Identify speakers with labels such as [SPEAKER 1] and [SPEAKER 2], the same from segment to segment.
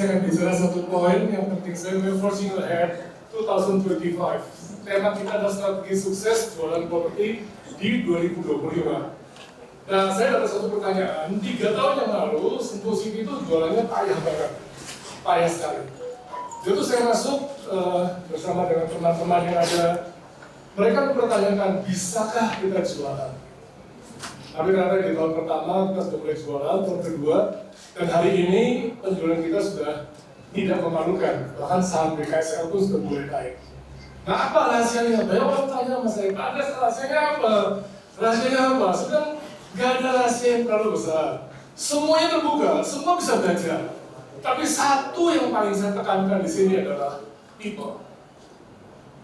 [SPEAKER 1] saya akan bicara satu poin yang penting saya, we're forging ahead 2025. Tema kita adalah strategi sukses jualan properti di 2025. Nah, saya dapat satu pertanyaan, 3 tahun yang lalu, Sentuh City itu jualannya payah banget, payah sekali. Jadi saya masuk bersama dengan teman-teman yang ada, mereka mempertanyakan, bisakah kita jualan? Tapi karena di tahun pertama kita sudah mulai jualan, tahun kedua, dan hari ini penjualan kita sudah tidak memalukan, bahkan saham BKSL pun sudah mulai naik. Nah, apa rahasianya? Banyak orang tanya sama saya, Pak, rahasianya apa? Rahasianya apa? Sedang nggak ada rahasia yang terlalu besar. Semuanya terbuka, semua bisa belajar. Tapi satu yang paling saya tekankan di sini adalah people.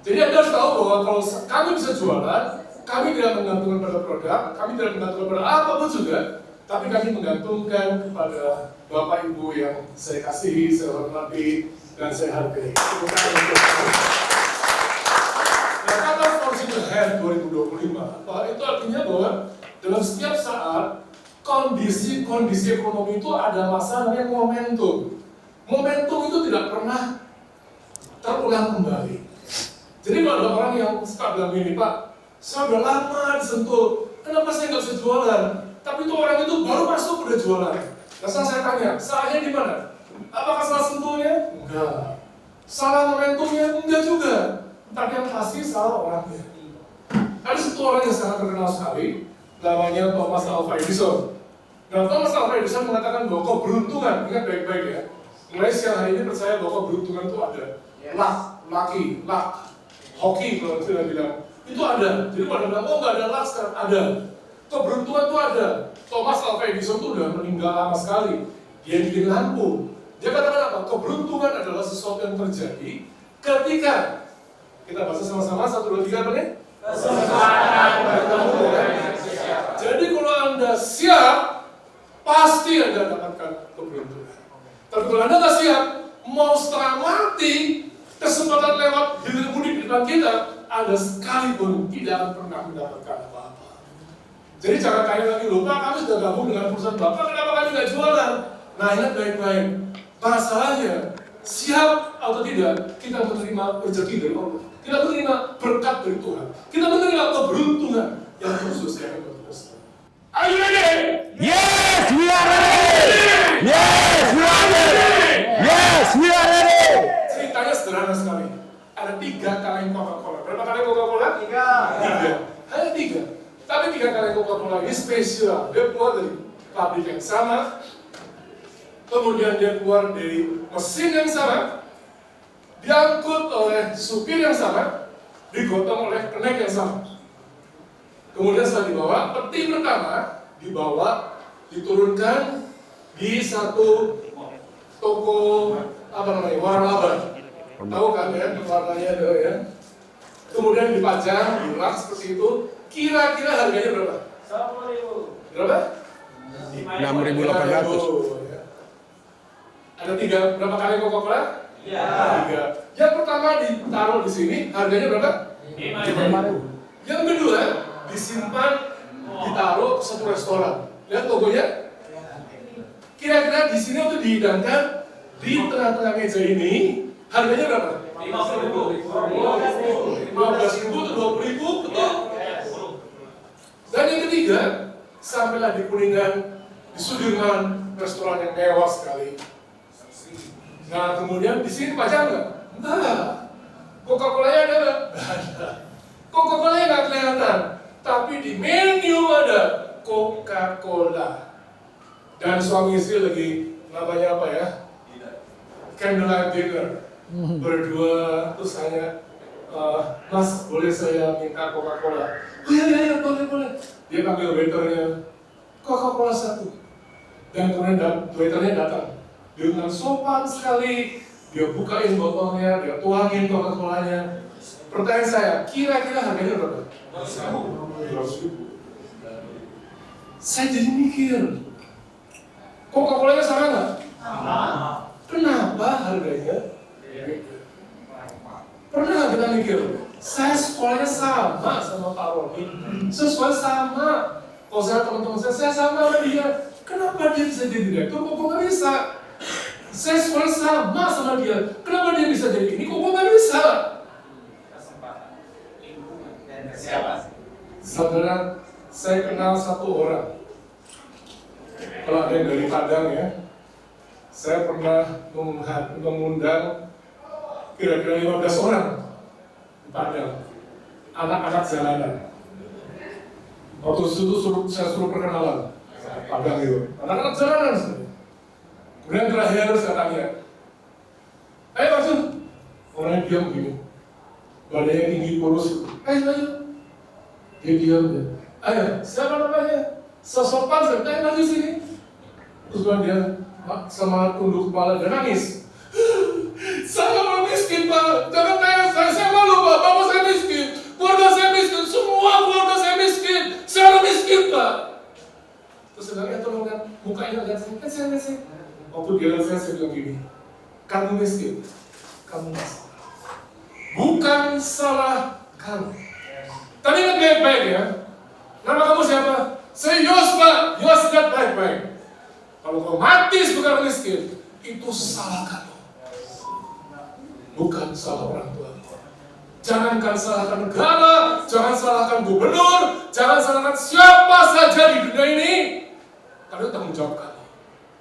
[SPEAKER 1] Jadi Anda harus tahu bahwa kalau kami bisa jualan, kami tidak menggantungkan pada produk, kami tidak menggantungkan pada apapun juga, tapi kami menggantungkan kepada Bapak Ibu yang saya kasihi, saya hormati, dan saya hargai. Nah, kata Forging Ahead 2025, itu artinya bahwa dalam setiap saat, kondisi ekonomi itu ada masa namanya momentum. Momentum itu tidak pernah terulang kembali. Jadi kalau ada orang yang suka bilang gini, Pak, saya udah lama disentuh, kenapa saya nggak bisa jualan? Tapi itu orang itu baru masuk udah jualan. Nah, saya tanya, salahnya di mana? Apakah salah sentuhnya? Enggak. Salah momentumnya? Enggak juga. Tapi yang pasti salah orangnya. Ada satu orang yang sangat terkenal sekali, namanya Thomas Alva Edison. Nah, Thomas Alva Edison mengatakan bahwa keberuntungan, ingat baik-baik ya, mulai siang hari ini percaya bahwa keberuntungan itu ada. Luck, hoki kalau kita bilang, itu ada. Jadi pada bilang, oh nggak ada luck sekarang, ada. Keberuntungan itu ada. Thomas Alva Edison itu udah meninggal lama sekali. Dia bikin lampu. Dia katakan apa? Keberuntungan adalah sesuatu yang terjadi ketika kita baca sama-sama 1, 2, 3 apa nih? Jadi kalau Anda siap, pasti Anda dapatkan keberuntungan. Tapi kalau Anda nggak siap, mau setengah mati, kesempatan lewat hilir mudik di depan kita, Anda sekalipun tidak akan pernah mendapatkan apa-apa. Jadi jangan tanya lagi, loh Pak, kami sudah gabung dengan perusahaan Bapak, kenapa kami nggak jualan? Nah, ingat baik-baik, masalahnya siap atau tidak, kita menerima rezeki dari Allah. Kita menerima berkat dari Tuhan. Kita menerima keberuntungan yang khusus yang kita. Are you ready?
[SPEAKER 2] Yes, we are ready. Yes, we are ready. Yes, we are ready.
[SPEAKER 1] Ceritanya sederhana sekali. Ada 3 kaleng Coca-Cola. Berapa kaleng Coca-Cola? 3. Hanya 3. Tapi 3 kaleng Coca-Cola ini spesial. Dia keluar dari pabrik yang sama. Kemudian dia keluar dari mesin yang sama. Diangkut oleh supir yang sama. Digotong oleh kenek yang sama. Kemudian setelah dibawa, peti pertama dibawa, diturunkan di satu toko waralaba. Tahu kan ya, warnanya ada ya. Kemudian dipajang, di rak seperti itu. Kira-kira harganya berapa? 10.000. Berapa?
[SPEAKER 2] 6.800.
[SPEAKER 1] Ya. Ada 3, berapa kali Coca-Cola? 3. Yang pertama ditaruh di sini, harganya berapa?
[SPEAKER 2] 5.000.
[SPEAKER 1] Yang kedua, disimpan, ditaruh ke satu restoran. Lihat logonya? Kira-kira di sini untuk dihidangkan di tengah-tengah meja ini, harganya berapa?
[SPEAKER 3] 50.000.
[SPEAKER 1] 15.000 atau 20.000, betul? Dan yang ketiga, sampailah di Kuningan, di Sudirman, restoran yang mewah sekali. Nah, kemudian di sini dipajang nggak? Enggak. Coca-Cola-nya ada nggak? Ada. Coca-Cola-nya nggak kelihatan, tapi di menu ada Coca-Cola. Dan suami istri lagi namanya apa ya? Candlelight dinner. Berdua, terus tanya, Mas, boleh saya minta Coca-Cola? Oh iya, boleh. Dia panggil waiternya, Coca-Cola 1. Dan kemudian waiternya datang. Dia dengan sopan sekali, dia bukain botolnya, dia tuangin Coca-Colanya. Pertanyaan saya, kira-kira harganya berapa? 200.000. Saya jadi mikir, Coca-Colanya sama nggak?
[SPEAKER 3] Sama.
[SPEAKER 1] Kenapa harganya? Pernah kita mikir, saya sekolahnya sama Pak Roni, saya sekolah sama. Kalau saya teman-teman saya sama sama dia. Kenapa dia bisa jadi direktur, kok nggak bisa? Saya sebenarnya sama sama dia. Kenapa dia bisa jadi ini? Kok gue nggak bisa?
[SPEAKER 3] Kesempatan, lingkungan, dan siapa?
[SPEAKER 1] Saudara, saya kenal satu orang. Kalau ada yang dari Padang ya, saya pernah mengundang kira-kira 15 orang di Padang, anak-anak jalanan. Waktu itu saya suruh perkenalan, Padang itu, anak-anak jalanan. Kemudian terakhir saya tanya, ayo masuk. Orangnya diam begini, badannya tinggi kurus. Ayo. Dia diam ya. Ayo, siapa namanya? Sosokan, saya tanya maju sini. Terus dia sama tunduk kepala dan nangis. Saya orang miskin Pak, jangan tanya saya malu Pak, bapak saya miskin, keluarga saya miskin, semua keluarga saya miskin, saya orang miskin Pak. Terus saya bilang, tolong kan, mukanya lihat saya, kan saya. Waktu dia lihat saya bilang gini, kamu miskin, kamu miskin. Bukan salah kamu. Tapi ingat baik-baik ya, nama kamu siapa? Saya Yos Pak, Yos ingat baik-baik. Kalau kau mati sebagai miskin, itu salah kamu. Bukan salah orang tua. Jangankan salahkan negara, jangan salahkan gubernur, jangan salahkan siapa saja di dunia ini. Karena tanggung jawab kamu.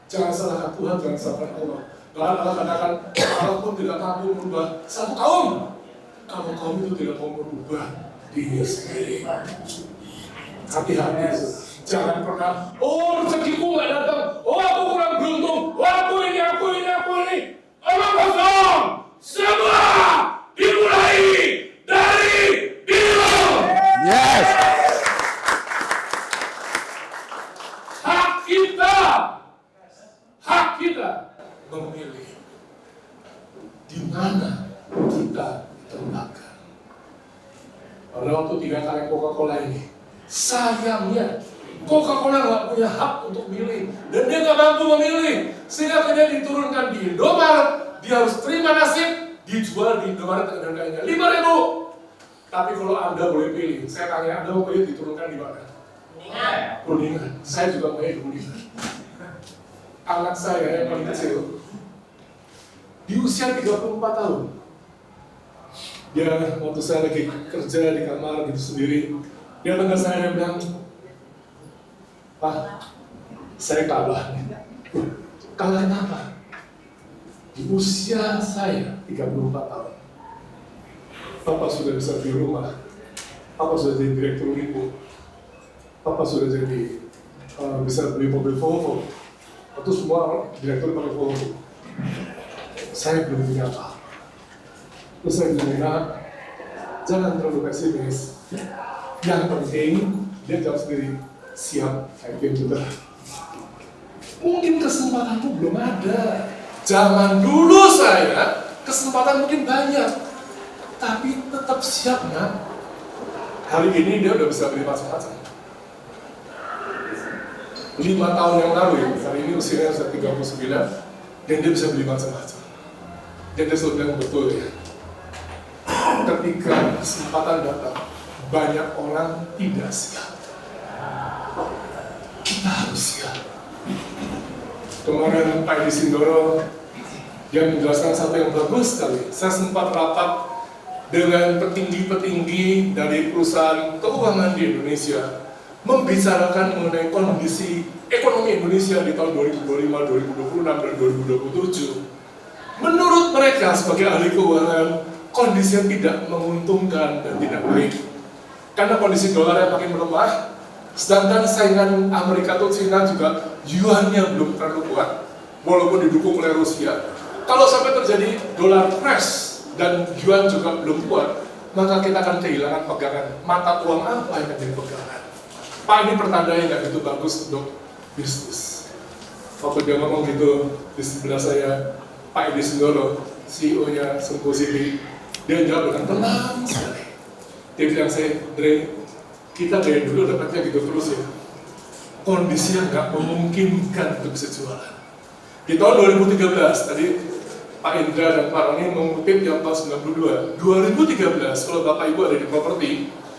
[SPEAKER 1] Jangan salahkan Tuhan, jangan salahkan Allah. Bahkan Allah katakan, Allah pun tidak mampu merubah satu kaum. Kalau kaum itu tidak mau merubah diri sendiri. Hati-hati. Jangan pernah, oh rezekiku gak datang, oh aku kurang beruntung, oh aku ini. Omong kosong. Semua dimulai dari dirimu.
[SPEAKER 2] Yes.
[SPEAKER 1] Hak kita memilih di mana kita tempatkan. Pada waktu 3 kali Coca-Cola ini, sayangnya Coca-Cola nggak punya hak untuk milih, dan dia nggak mampu memilih, sehingga dia diturunkan di Indomaret. Dia harus terima nasib dijual di Indomaret dengan harganya 5.000. Tapi kalau Anda boleh pilih, saya tanya Anda mau pilih diturunkan di mana? Kuningan. Saya juga mau di Kuningan. Anak saya yang paling kecil, di usia 34 tahun, dia waktu saya lagi kerja di kamar gitu sendiri, dia dengar saya bilang, Pak, saya kalah. Kalah apa? Di usia saya 34 tahun, Papa sudah bisa beli rumah, Papa sudah jadi direktur Lipo, Papa sudah jadi bisa beli mobil Volvo, itu semua direktur pakai Volvo. Saya belum punya apa. Terus saya bilang, jangan terlalu pesimis. Yang penting dia jawab sendiri, siap, happy juga. Mungkin kesempatanmu belum ada. Zaman dulu saya, kesempatan mungkin banyak, tapi tetap siap kan? Hari ini dia udah bisa beli macam-macam. 5 tahun yang lalu ya, hari ini usianya sudah 39, dan dia bisa beli macam-macam. Dan dia sudah bilang betul ya, ketika kesempatan datang, banyak orang tidak siap. Kita harus siap. Kemarin Pak Edi Sindoro yang menjelaskan satu yang bagus sekali. Saya sempat rapat dengan petinggi-petinggi dari perusahaan keuangan di Indonesia, membicarakan mengenai kondisi ekonomi Indonesia di tahun 2025, 2026, dan 2027. Menurut mereka sebagai ahli keuangan, kondisi yang tidak menguntungkan dan tidak baik. Karena kondisi dolar yang makin melemah, sedangkan saingan Amerika atau China juga yuannya belum terlalu kuat, walaupun didukung oleh Rusia. Kalau sampai terjadi dolar crash dan yuan juga belum kuat, maka kita akan kehilangan pegangan. Mata uang apa yang menjadi pegangan? Pak, ini pertandanya nggak gitu bagus untuk bisnis. Waktu dia ngomong gitu, di sebelah saya Pak Edi Sindoro, CEO-nya Sempo City, dia jawab dengan tenang sekali. Dia bilang, Dre, kita dari dulu dapatnya gitu terus ya. Kondisi yang nggak memungkinkan untuk bisa jualan. Di tahun 2013, tadi Pak Indra dan Pak Roni mengutip yang tahun 92. 2013, kalau Bapak Ibu ada di properti,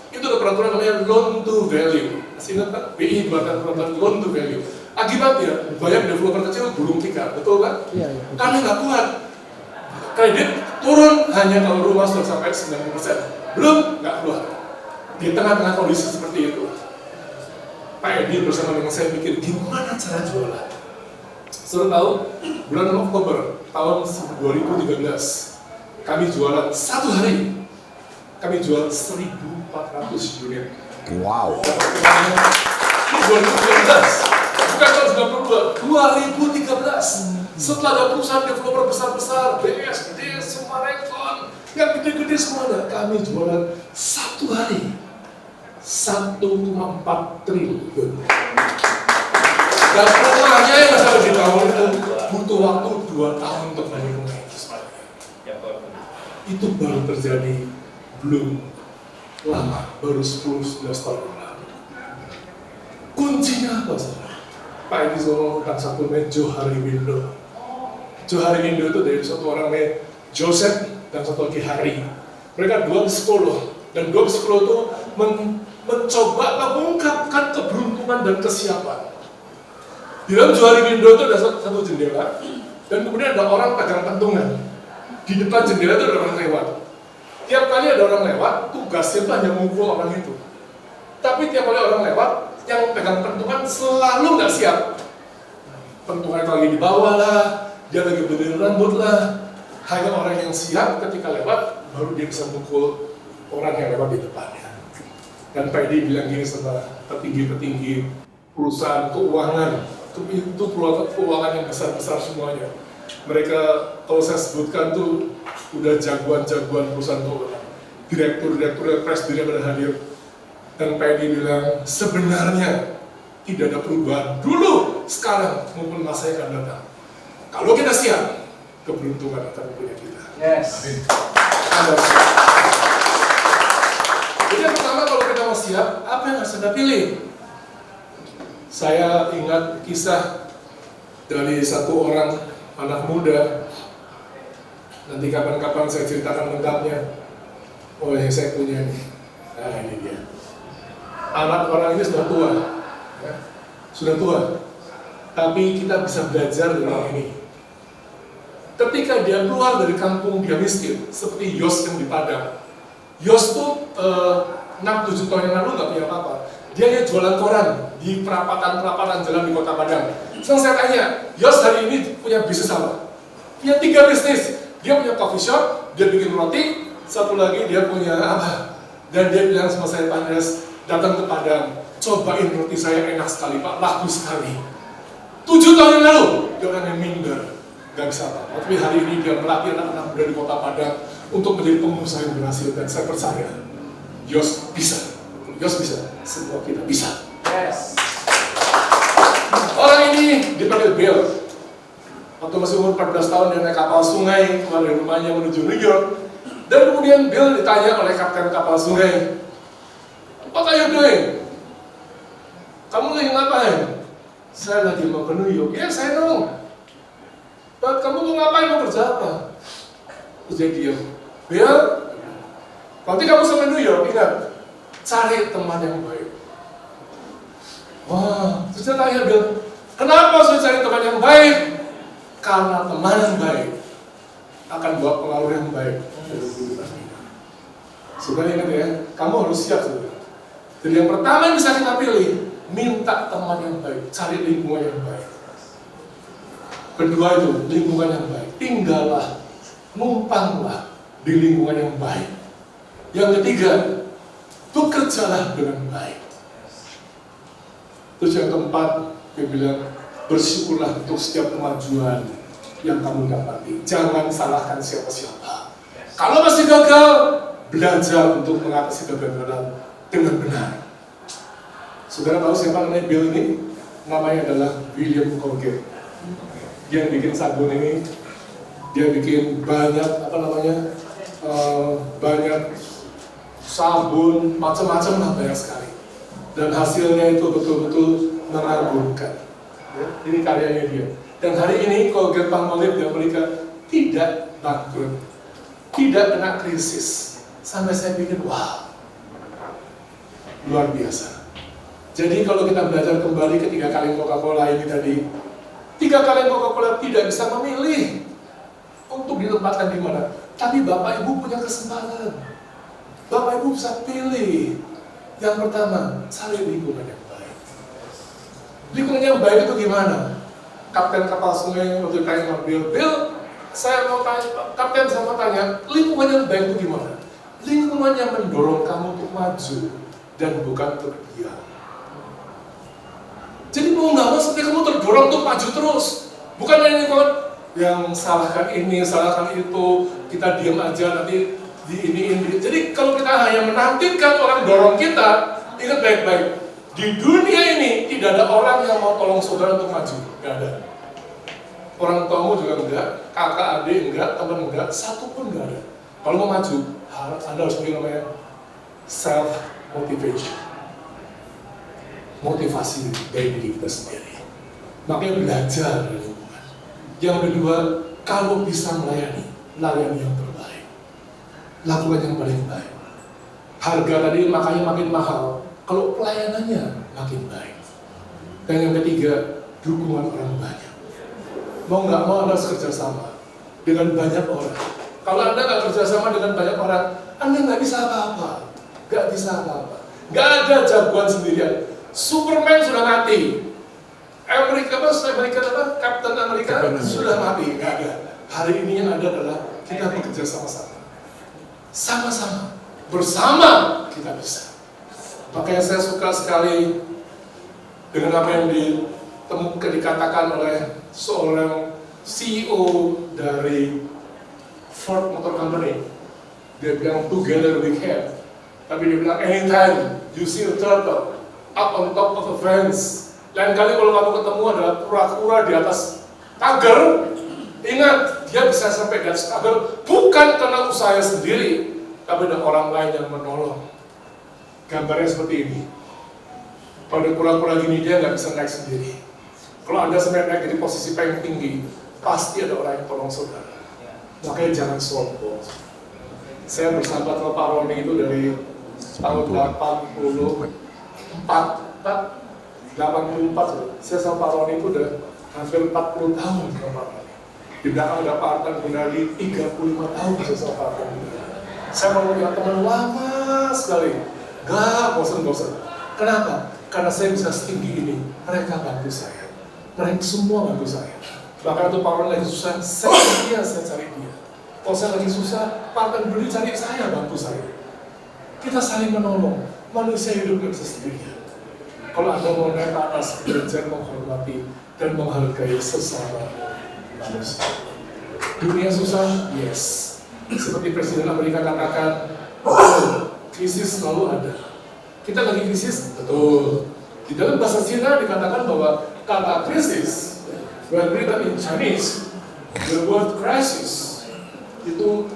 [SPEAKER 1] itu ada peraturan namanya loan to value. Masih ingat Pak? BI bahkan peraturan loan to value. Akibatnya banyak developer kecil gulung tikar, betul kan?
[SPEAKER 2] Iya.
[SPEAKER 1] Karena nggak kuat. Kredit turun hanya kalau rumah sudah sampai 90%. Belum, nggak keluar. Di tengah-tengah kondisi seperti itu, Pak Edi bersama dengan saya pikir gimana cara jualan. Sudah tahu, bulan Oktober tahun 2013, kami jualan satu hari, kami jual 1.400 unit.
[SPEAKER 2] Wow.
[SPEAKER 1] Ini 2013, bukan tahun 2013. Setelah ada perusahaan developer besar-besar, BSD, Sumarekon, yang gede-gede semuanya, kami jualan satu hari 1,4 triliun. Dan perumahannya yang saya di tahun itu butuh waktu 2 tahun untuk balik rumah itu semuanya. Itu baru terjadi belum lama, baru 10-11 tahun yang lalu. Kuncinya apa saudara? Pak Edi ngomong tentang satu namanya Johari Windo. Johari Windo itu dari satu orang namanya Joseph dan satu lagi Hari. Mereka dua psikolog, dan dua psikolog itu mencoba mengungkapkan keberuntungan dan kesiapan. Di dalam Johari Windo itu ada satu jendela, dan kemudian ada orang pegang pentungan. Di depan jendela itu ada orang lewat. Tiap kali ada orang lewat, tugasnya itu hanya memukul orang itu. Tapi tiap kali orang lewat, yang pegang pentungan selalu nggak siap. Pentungan itu lagi di bawah lah, dia lagi berdiri rambut lah. Hanya orang yang siap ketika lewat, baru dia bisa mukul orang yang lewat di depannya. Dan Pak Edi bilang gini sama petinggi-petinggi perusahaan keuangan, itu keuangan yang besar-besar semuanya. Mereka, kalau saya sebutkan tuh, udah jagoan-jagoan perusahaan keuangan. Direktur-direktur, presiden pada hadir. Dan Pak Edi bilang, sebenarnya tidak ada perubahan dulu, sekarang, maupun masa yang akan datang. Kalau kita siap, keberuntungan akan punya kita.
[SPEAKER 3] Yes.
[SPEAKER 1] Amin. Jadi yang pertama, kalau kita mau siap, apa yang harus Anda pilih? Saya ingat kisah dari satu orang anak muda. Nanti kapan-kapan saya ceritakan lengkapnya. Oh yang saya punya nih. Nah ini dia. Anak orang ini sudah tua, ya. Sudah tua. Tapi kita bisa belajar dari orang ini. Ketika dia keluar dari kampung dia miskin, seperti Yos yang di Padang. Yos tuh 6-7 tahun yang lalu nggak punya apa-apa. Dia hanya jualan koran di perapatan-perapatan jalan di Kota Padang. Sekarang saya tanya, Yos hari ini punya bisnis apa? Punya 3 bisnis. Dia punya coffee shop, dia bikin roti, satu lagi dia punya apa? Dan dia bilang sama saya, Pak Andreas, datang ke Padang, cobain roti saya enak sekali Pak, laku sekali. 7 tahun yang lalu, dia orang yang minder, gak bisa apa. Tapi hari ini dia melatih anak-anak muda di Kota Padang untuk menjadi pengusaha yang berhasil, dan saya percaya, Yos bisa. Yos bisa, semua kita bisa.
[SPEAKER 3] Yes.
[SPEAKER 1] Orang ini dipanggil Bill. Waktu masih umur 14 tahun dia naik kapal sungai keluar dari rumahnya menuju New York. Dan kemudian Bill ditanya oleh kapten kapal sungai, "What are you doing? Kamu lagi ngapain?" "Saya lagi mau ke New York." "Ya, saya know. But kamu mau ngapain? Mau kerja apa?" Terus dia diam. "Bill, nanti kamu sampai New York, ingat, cari teman yang baik." Wah, terus dia tanya Bill, "Kenapa harus cari teman yang baik?" "Karena teman yang baik akan bawa pengaruh yang baik." Sudah ingat ya, kamu harus siap sudah. Jadi yang pertama yang bisa kita pilih, minta teman yang baik, cari lingkungan yang baik. Kedua itu, lingkungan yang baik, tinggallah, numpanglah di lingkungan yang baik. Yang ketiga, bekerjalah dengan baik. Terus yang keempat, dia bilang, bersyukurlah untuk setiap kemajuan yang kamu dapati. Jangan salahkan siapa-siapa. Kalau masih gagal, belajar untuk mengatasi kegagalan dengan benar. Saudara tahu siapa namanya Bill ini? Namanya adalah William Colgate. Dia yang bikin sabun ini, dia bikin banyak banyak sabun, macam-macam lah, banyak sekali. Dan hasilnya itu betul-betul mengagumkan. Ya, ini karyanya dia. Dan hari ini Colgate Palmolive di Amerika tidak bangkrut, tidak kena krisis. Sampai saya pikir, wah, luar biasa. Jadi kalau kita belajar kembali ke 3 kaleng Coca-Cola ini tadi, 3 kaleng Coca-Cola tidak bisa memilih untuk ditempatkan di mana. Tapi Bapak Ibu punya kesempatan. Bapak Ibu bisa pilih. Yang pertama, cari lingkungan yang baik. Lingkungan yang baik itu gimana? Kapten kapal sungai waktu tanya sama Bill, saya mau tanya, Kapten saya mau tanya, lingkungan yang baik itu gimana? Lingkungan yang mendorong kamu untuk maju dan bukan untuk diam. Jadi mau nggak mau seperti kamu terdorong untuk maju terus, bukan lingkungan yang salahkan ini, salahkan itu, kita diam aja nanti di ini. Jadi kalau kita hanya menantikan orang dorong kita, ingat baik-baik, di dunia ini tidak ada orang yang mau tolong saudara untuk maju, nggak ada. Orang tuamu juga enggak, kakak adik enggak, teman enggak, satu pun enggak ada. Kalau mau maju, Anda harus punya namanya self motivation, motivasi dari diri kita sendiri. Makanya belajar dari lingkungan. Yang kedua, kalau bisa melayani, layani yang terbaik. Lakukan yang paling baik. Harga tadi makanya makin mahal, kalau pelayanannya makin baik. Dan yang ketiga, dukungan orang banyak. Mau nggak mau Anda harus kerjasama dengan banyak orang. Kalau Anda nggak kerjasama dengan banyak orang, Anda nggak bisa apa-apa. Nggak bisa apa-apa. Nggak ada jagoan sendirian. Superman sudah mati. Kapten Amerika sudah mati. Nggak ada. Hari ini yang ada adalah kita bekerja sama-sama. Sama-sama, bersama kita bisa. Makanya saya suka sekali dengan apa yang dikatakan oleh seorang CEO dari Ford Motor Company. Dia bilang together we can. Tapi dia bilang anytime you see a turtle up on top of a fence. Lain kali kalau kamu ketemu ada kura-kura di atas pagar, ingat dia bisa sampai di atas pagar bukan karena usahanya sendiri, tapi ada orang lain yang menolong. Gambarnya seperti ini. Kalau ada kura-kura gini dia nggak bisa naik sendiri. Kalau Anda sampai naik di posisi paling tinggi, pasti ada orang yang tolong saudara. Makanya jangan sombong. Saya bersahabat sama Pak Roni itu dari tahun 84. Saya sama Pak Roni itu udah hampir 40 tahun sama Pak Roni. Di belakang ada Pak Artan Gunadi, 35 tahun saya sama Pak Roni. Saya mau punya teman lama sekali. Gak bosan-bosan. Kenapa? Karena saya bisa setinggi ini. Mereka bantu saya. Mereka semua bantu saya. Bahkan itu Pak Roni lagi susah, saya cari dia. Kalau saya lagi susah, Pak Artan Gunadi cari saya, bantu saya. Kita saling menolong. Manusia hidup gak bisa sendirian. Kalau Anda mau naik ke atas, belajar menghormati dan menghargai sesama manusia. Dunia susah, yes. Seperti Presiden Amerika katakan, krisis selalu ada. Kita lagi krisis, betul. Di dalam bahasa Cina dikatakan bahwa kata krisis, when written in Chinese, the word crisis, itu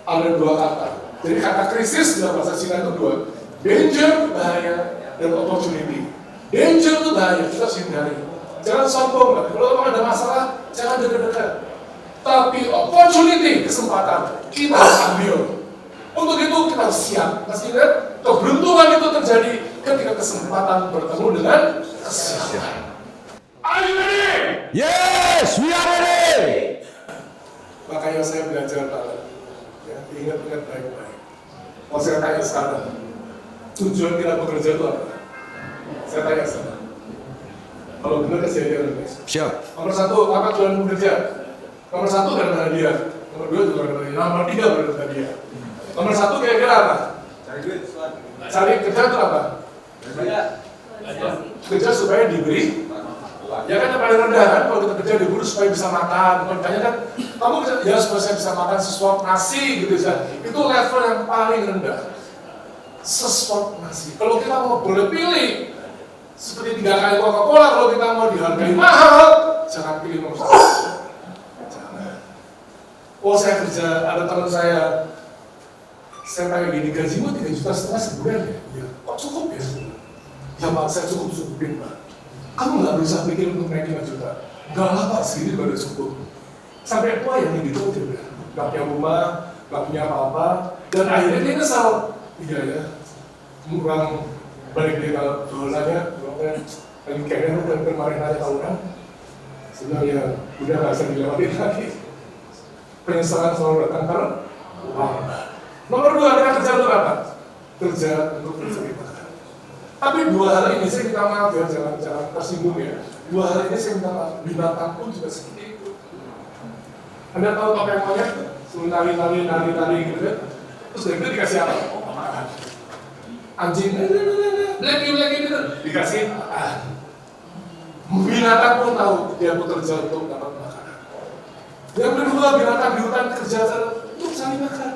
[SPEAKER 1] ada 2 kata. Jadi kata krisis dalam bahasa Cina itu 2. Danger, bahaya, dan opportunity. Danger itu bahaya, kita harus hindari. Jangan sombong, kalau memang ada masalah, jangan dekat-dekat. Tapi opportunity, kesempatan, kita harus ambil. Untuk itu kita harus siap. Masih ingat, keberuntungan itu terjadi ketika kesempatan bertemu dengan kesiapan. Are you ready?
[SPEAKER 2] Yes, we are ready.
[SPEAKER 1] Makanya saya belajar banget. Ya, ingat-ingat baik-baik. Mau saya tanya sekarang, tujuan kita bekerja itu apa? Saya tanya sekarang. Kalau benar kejadian ini.
[SPEAKER 2] Siap.
[SPEAKER 1] Nomor 1, apa tujuan bekerja? Nomor 1 dari hadiah. Nomor 2 juga dari hadiah. Nomor 3 dari hadiah. Nomor 1 kira-kira apa?
[SPEAKER 3] Cari duit,
[SPEAKER 1] Cari kerja itu apa? Kerja supaya diberi. Ya kan yang paling rendah kan, kalau kita kerja diburu supaya bisa makan. Makanya kan, kamu bisa, ya supaya saya bisa makan sesuap nasi gitu ya. Itu level yang paling rendah. Sesuap nasi. Kalau kita mau boleh pilih, seperti 3 kali Coca-Cola, kalau kita mau dihargai mahal, jangan pilih nomor 1. Jangan. Oh saya kerja, ada teman saya tanya gini, gajimu 3,5 juta sebulan ya? Iya. Kok cukup ya? Ya Pak, saya cukupin Pak. Kamu nggak bisa pikir untuk naik 5 juta? Nggak lah Pak, segini juga udah cukup. Sampai tua yang gitu dia nggak punya rumah, nggak punya apa-apa, dan akhirnya dia kesal. Iya ya, kurang balik di bolanya, lagi kayaknya dan kemarin aja tahunan, sebenarnya udah nggak bisa dilewatin lagi. Penyesalan selalu datang karena nomor 2 dengan kerja untuk apa? Kerja untuk mencari makan. Tapi 2 hal ini saya minta maaf ya, jangan tersinggung ya. 2 hal ini saya minta maaf, binatang pun juga seperti itu. Anda tahu apa yang monyet? Suruh nari gitu kan? Terus dari itu dikasih apa? Oh, makan. Anjing, lagi gitu, dikasih makan. Binatang pun tahu dia bekerja untuk dapat makanan. Yang kedua, binatang di hutan kerja untuk cari makan.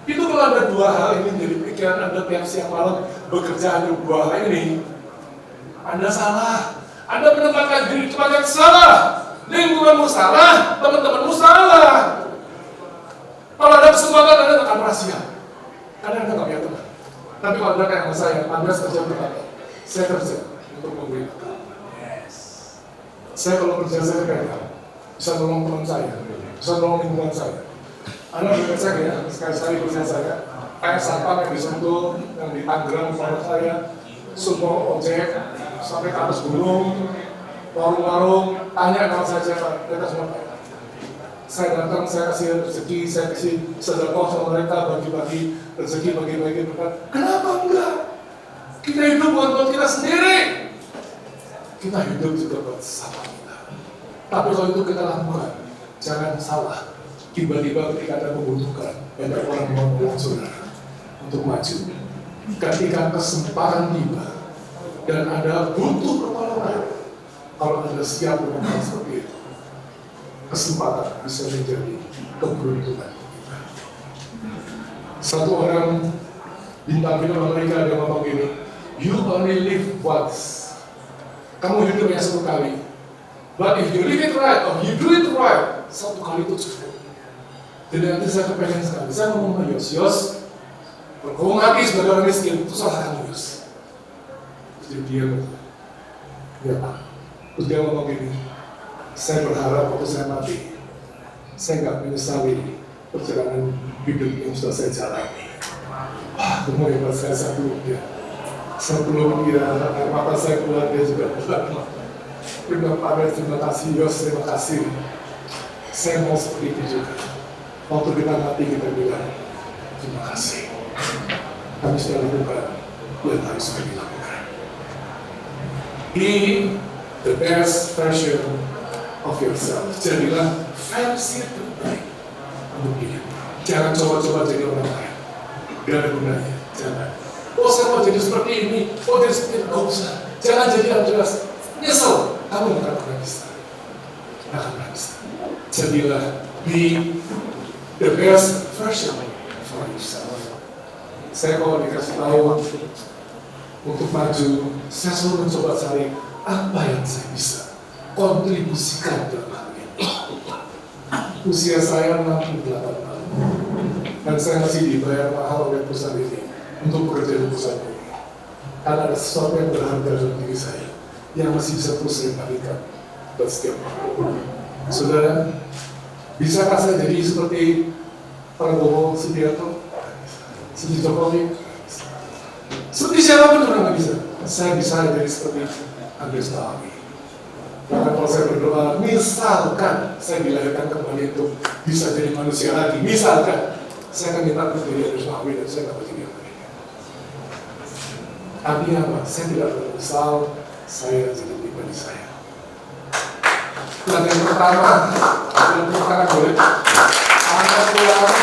[SPEAKER 1] Itu kalau ada 2 hal ini jadi pikiran Anda tiap siang malam bekerja untuk 2 hal ini, Anda salah. Anda menempatkan diri tempat yang salah. Lingkunganmu salah, teman-temanmu salah. Kalau ada kesempatan Anda akan merasa siap. Karena Anda nggak punya teman. Tapi kalau Anda kayak saya, Anda kerja untuk apa? Saya kerja untuk memberi makan. Saya kalau kerja saya kayak bisa nolong teman saya, bisa nolong lingkungan saya. Anda bisa cek ya, sekali-sekali kerja saya, kayak sampah yang disentuh, yang di Tangerang sama saya, semua ojek, sampai ke atas gunung, warung-warung, tanya kalau saya siapa, mereka semua tanya. Saya datang, saya kasih rezeki, saya kasih sedekah sama mereka, bagi-bagi rezeki, bagi-bagi berkat. Kenapa enggak? Kita hidup buat kita sendiri. Kita hidup juga buat sama kita. Tapi kalau itu kita lakukan, jangan salah. Tiba-tiba ketika Anda membutuhkan, banyak orang mau menolong saudara untuk maju. Ketika kesempatan tiba dan Anda butuh pertolongan, kalau Anda siap dengan hal seperti itu, kesempatan bisa menjadi keberuntungan kita. Satu orang bintang film Amerika dia ngomong gini, you only live once. Kamu hidup hanya 1 kali. But if you live it right, or you do it right, 1 kali itu cukup. Jadi nanti saya kepengen sekali, saya ngomong sama Yos, kalau mati sebagai orang miskin, itu salah kamu Yos. Jadi dia berkata, ya Pak. Terus dia ngomong gini, saya berharap waktu saya mati, saya nggak menyesali perjalanan hidup yang sudah saya jalani. Wah, kemudian saya belum dia. Saya belum kira, mata saya keluar dia juga benar. Terima kasih Yos, terima kasih. Saya mau seperti itu juga. Waktu kita mati kita bilang, terima kasih. Kami sudah lakukan yang harus kami lakukan. Be the best version of yourself. Jadilah versi terbaik untuk hidup. Jangan coba-coba jadi orang lain. Gak ada gunanya. Jangan. Oh saya mau jadi seperti ini. Oh jadi seperti itu. Gak usah. Jangan jadi Andreas. Nyesel. Kamu akan pernah bisa. Akan pernah bisa. Jadilah be the best version for yourself. Saya kalau dikasih tahu untuk maju, saya selalu mencoba cari apa yang saya bisa kontribusikan dalam hal ini. Usia saya 68 tahun dan saya masih dibayar mahal oleh perusahaan ini untuk bekerja di perusahaan ini. Karena ada sesuatu yang berharga dalam diri saya yang masih bisa terus saya bagikan buat setiap orang. Saudara, bisakah saya jadi seperti Prabowo Subianto, seperti Jokowi? Seperti siapapun juga nggak bisa. Saya bisa jadi seperti Andreas Nawawi. Bahkan kalau saya berdoa, misalkan saya dilahirkan kembali untuk bisa jadi manusia lagi, misalkan saya akan minta untuk jadi Andreas Nawawi dan saya nggak begini lagi. Artinya apa? Saya tidak menyesal saya jadi pribadi saya. Yang pertama, yang pertama boleh.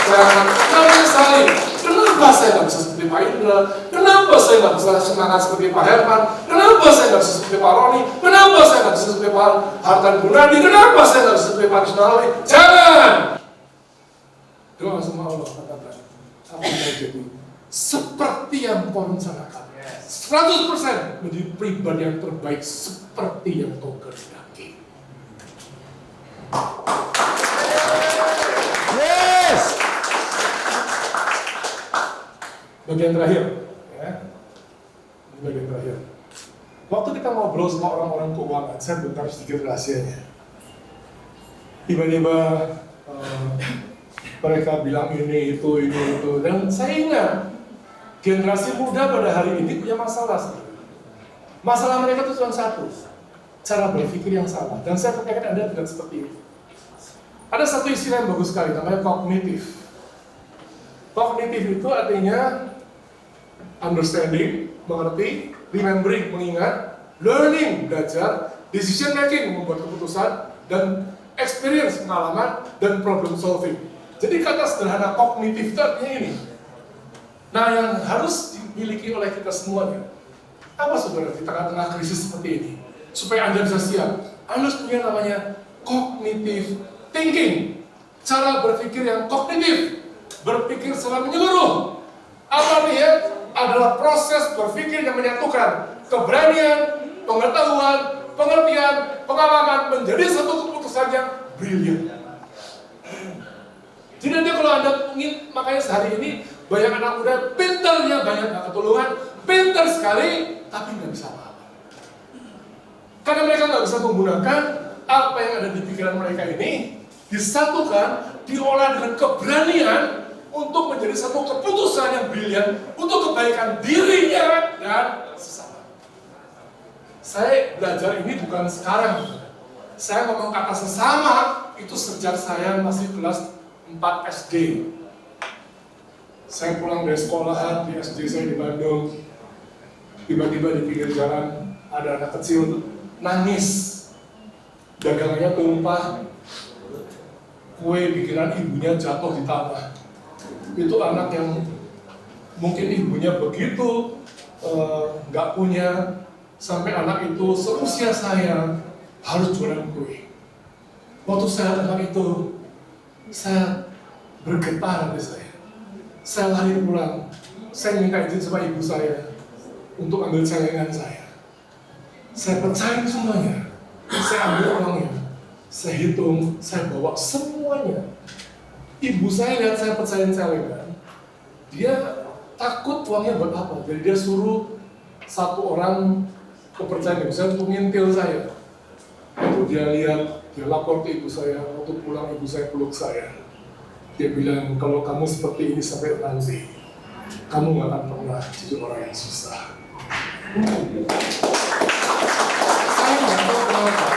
[SPEAKER 1] Jangan menyesali. Kenapa saya nggak bisa seperti Pak Indra? Kenapa saya nggak bisa semangat seperti Pak Herman? Kenapa saya nggak bisa seperti Pak Roni? Kenapa saya nggak bisa seperti Pak Hartan Gunadi? Kenapa saya nggak bisa seperti Pak Risnawi? Jangan! Doa sama Allah katakan, apa yang terjadi? Seperti yang kau rencanakan. 100% menjadi pribadi yang terbaik seperti yang kau kehendaki.
[SPEAKER 2] Yes.
[SPEAKER 1] Bagian terakhir, ya. Ini bagian terakhir. Waktu kita ngobrol sama orang-orang keuangan, saya bongkar sedikit rahasianya. Tiba-tiba mereka bilang ini, itu, dan saya ingat Generasi muda pada hari ini punya masalah. Masalah mereka itu cuma satu, cara berpikir yang salah. Dan saya percaya Anda tidak seperti itu. Ada satu istilah yang bagus sekali, namanya kognitif. Kognitif itu artinya understanding, mengerti, remembering, mengingat, learning, belajar, decision making, membuat keputusan, dan experience, pengalaman, dan problem solving. Jadi kata sederhana kognitif itu artinya ini. Nah, yang harus dimiliki oleh kita semuanya, apa saudara di tengah-tengah krisis seperti ini? Supaya Anda bisa siap, Anda harus punya namanya cognitive thinking. Cara berpikir yang kognitif, berpikir secara menyeluruh. Apa artinya? Adalah proses berpikir yang menyatukan keberanian, pengetahuan, pengertian, pengalaman menjadi satu keputusan yang brilian. Jadi nanti kalau Anda ingin, makanya sehari ini banyak anak muda pintarnya banyak gak ketulungan, pintar sekali, tapi nggak bisa apa-apa. Karena mereka nggak bisa menggunakan apa yang ada di pikiran mereka ini, disatukan, diolah dengan keberanian untuk menjadi satu keputusan yang brilian untuk kebaikan dirinya dan sesama. Saya belajar ini bukan sekarang. Saya ngomong kata sesama itu sejak saya masih kelas 4 SD. Saya pulang dari sekolahan di SD saya di Bandung. Tiba-tiba di pinggir jalan ada anak kecil nangis. Dagangannya tumpah. Kue bikinan ibunya jatuh di tanah. Itu anak yang mungkin ibunya begitu nggak punya, sampai anak itu seusia saya harus jualan kue. Waktu saya anak itu, saya bergetar hati saya. Saya lari pulang, saya minta izin sama ibu saya untuk ambil celengan saya. Saya pecahin semuanya, saya ambil uangnya, saya hitung, saya bawa semuanya. Ibu saya lihat saya pecahin celengan, dia takut uangnya buat apa, jadi dia suruh satu orang kepercayaan saya untuk ngintil saya. Itu dia lihat, dia lapor ke ibu saya, waktu pulang ibu saya peluk saya. Dia bilang, kalau kamu seperti ini sampai nanti, kamu gak akan pernah jadi orang yang susah. Saya gak tahu kenapa,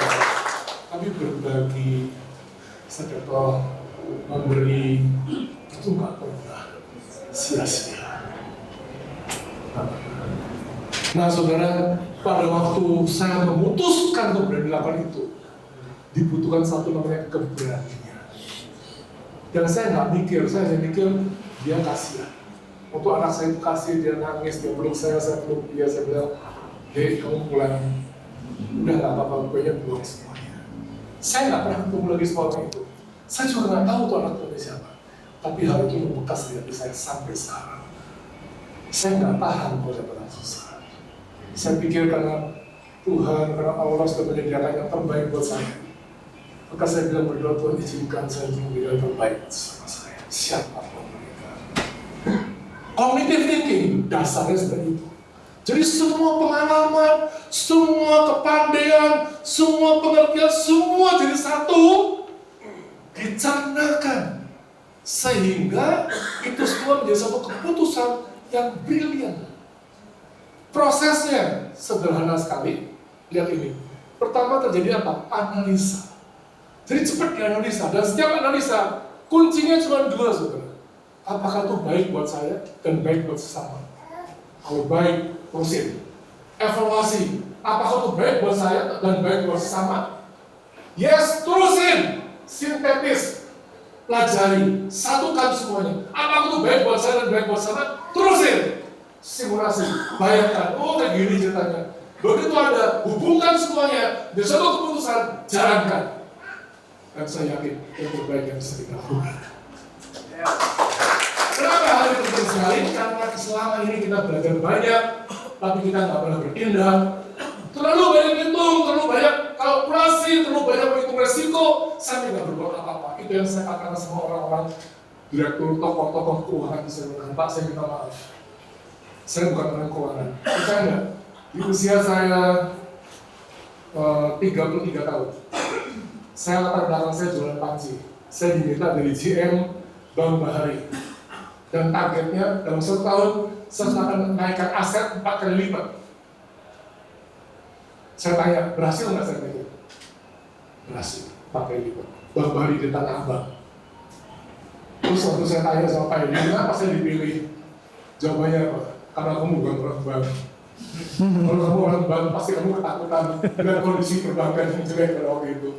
[SPEAKER 1] tapi berbagi, sedekah, memberi, itu gak pernah sia-sia. Nah saudara, pada waktu saya memutuskan untuk melakukan itu, dibutuhkan satu namanya keberanian. Dan saya nggak mikir, saya hanya mikir dia kasihan. Waktu anak saya itu kasih, dia nangis, dia peluk saya peluk dia, saya bilang, hei kamu pulang, udah nggak apa-apa, kuenya buang semuanya. Saya nggak pernah ketemu lagi sama orang itu. Saya juga nggak tahu tuh anak itu siapa. Tapi hal itu membekas di hati saya sampai sekarang. Saya nggak tahan kalau dapat orang susah. Saya pikir karena Tuhan, karena Allah sudah menyediakan yang terbaik buat saya. Maka saya bilang berdoa, Tuhan izinkan saya untuk memberi yang terbaik sama saya, siapapun mereka. Cognitive thinking, dasarnya seperti itu. Jadi semua pengalaman, semua kepandaian, semua pengertian, semua jadi satu, dicernakan. Sehingga itu semua menjadi satu keputusan yang brilian. Prosesnya sederhana sekali, lihat ini. Pertama terjadi apa? Analisa. Jadi cepat dianalisa, dan setiap analisa kuncinya cuma dua saudara. Apakah itu baik buat saya dan baik buat sesama? Kalau baik, terusin. Evaluasi, apakah itu baik buat saya dan baik buat sesama? Yes, terusin. Sintetis, pelajari, satukan semuanya. Apakah itu baik buat saya dan baik buat sesama? Terusin. Simulasi, bayangkan, oh kayak gini ceritanya. Begitu ada, hubungkan semuanya, di satu keputusan, jalankan. Dan saya yakin yang terbaik yang bisa kita lakukan. Kenapa hal itu penting sekali? Karena selama ini kita belajar banyak, tapi kita nggak pernah bertindak. Terlalu banyak hitung, terlalu banyak kalkulasi, terlalu banyak menghitung resiko, sampai nggak berbuat apa-apa. Itu yang saya katakan sama orang-orang direktur, tokoh-tokoh keuangan. Saya bilang, Pak, saya minta maaf. Saya bukan orang keuangan. Percaya nggak? Di usia saya 33 tahun. Saya latar belakang saya jualan panci. Saya diminta dari GM Bank Bahari. Dan targetnya dalam 1 tahun saya akan menaikkan aset 4 kali lipat. Saya tanya, berhasil nggak saya itu? Berhasil, 4 kali lipat. Bang Bari di Tanah Abang. Terus waktu saya tanya sama Pak Edi, kenapa saya dipilih? Jawabannya apa? Karena kamu bukan orang bank. Kalau kamu orang bank, pasti kamu ketakutan dengan kondisi perbankan yang jelek pada waktu itu.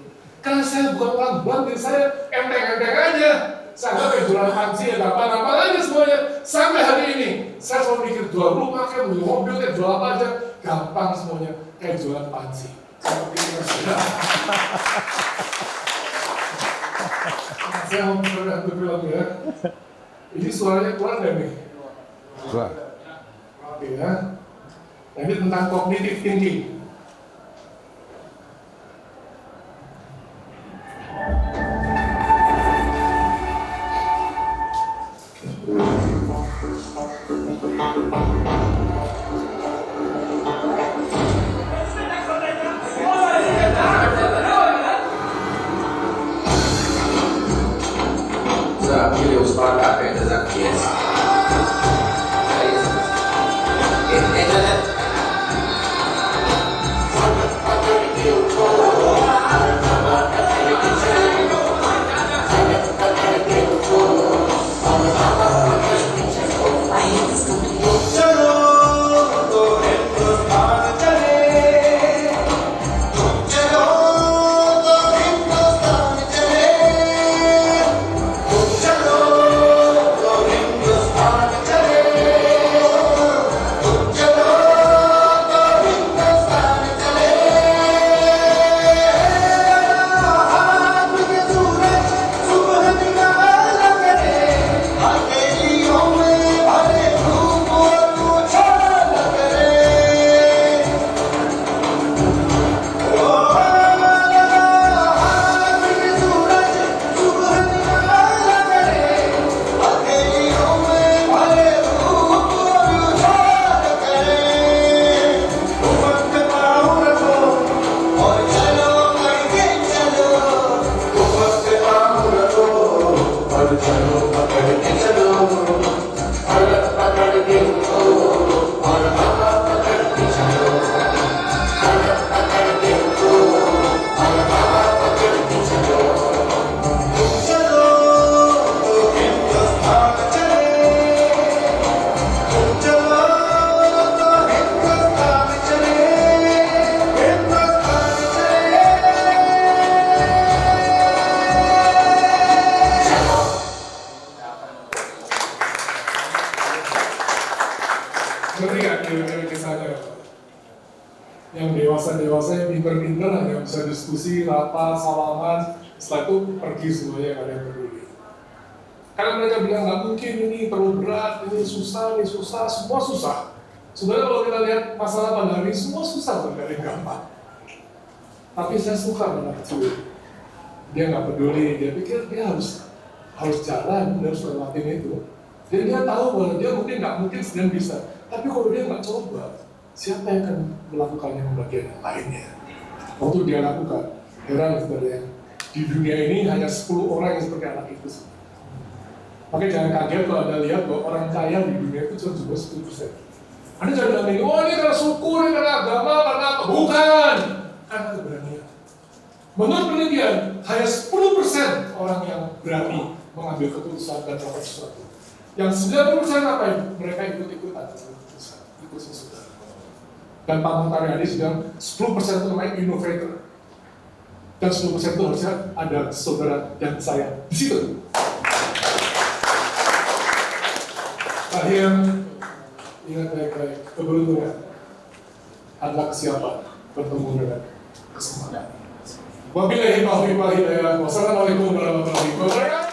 [SPEAKER 1] Karena saya bukan orang bank, jadi saya enteng-enteng aja. Saya nggak kayak jualan panci, ya gampang-gampang aja semuanya. Sampai hari ini, saya selalu mikir jual rumah, kayak beli mobil, kayak jual apa aja. Gampang semuanya, kayak jualan panci. Seperti itu sudah. Saya mau bilang ya, ini suaranya keluar nggak nih?
[SPEAKER 2] Keluar.
[SPEAKER 1] Oke ya. Nah, ini tentang cognitive thinking.
[SPEAKER 4] Desafio os parabéns, desafios.
[SPEAKER 1] Ngerti nggak kira-kira kisahnya? Yang dewasa-dewasa yang pinter-pinter hanya bisa diskusi, rapat, salaman, setelah itu pergi semuanya yang ada yang peduli. Karena mereka bilang nggak mungkin, ini terlalu berat, ini susah, semua susah. Sebenarnya kalau kita lihat masalah pada hari ini, semua susah, bukan yang gampang. Tapi saya suka anak kecil. Dia nggak peduli, dia pikir dia harus jalan, dia harus lewatin itu. Jadi dia tahu bahwa dia nggak mungkin sedang bisa. Tapi kalau dia nggak coba, siapa yang akan melakukannya bagian yang lainnya? Waktu dia lakukan, heran sebenarnya. Di dunia ini hanya 10 orang yang seperti anak itu. Makanya jangan kaget kalau Anda lihat bahwa orang kaya di dunia itu cuma 10%. Anda jangan bilang ini, oh ini karena suku, ini karena agama, karena apa? Bukan! Karena keberanian. Menurut penelitian, hanya 10% orang yang berani mengambil keputusan dan melakukan sesuatu. Yang 90% ngapain? Mereka ikut-ikutan keputusan, ikut sesuatu. Dan Pak Montaryadi bilang 10% itu namanya innovator. Dan 10% itu harusnya ada saudara dan saya di situ. Akhirnya, ingat baik-baik, keberuntungan adalah kesiapan bertemu dengan kesempatan. Wabillahi taufiq wal hidayah. Wassalamualaikum warahmatullahi wabarakatuh.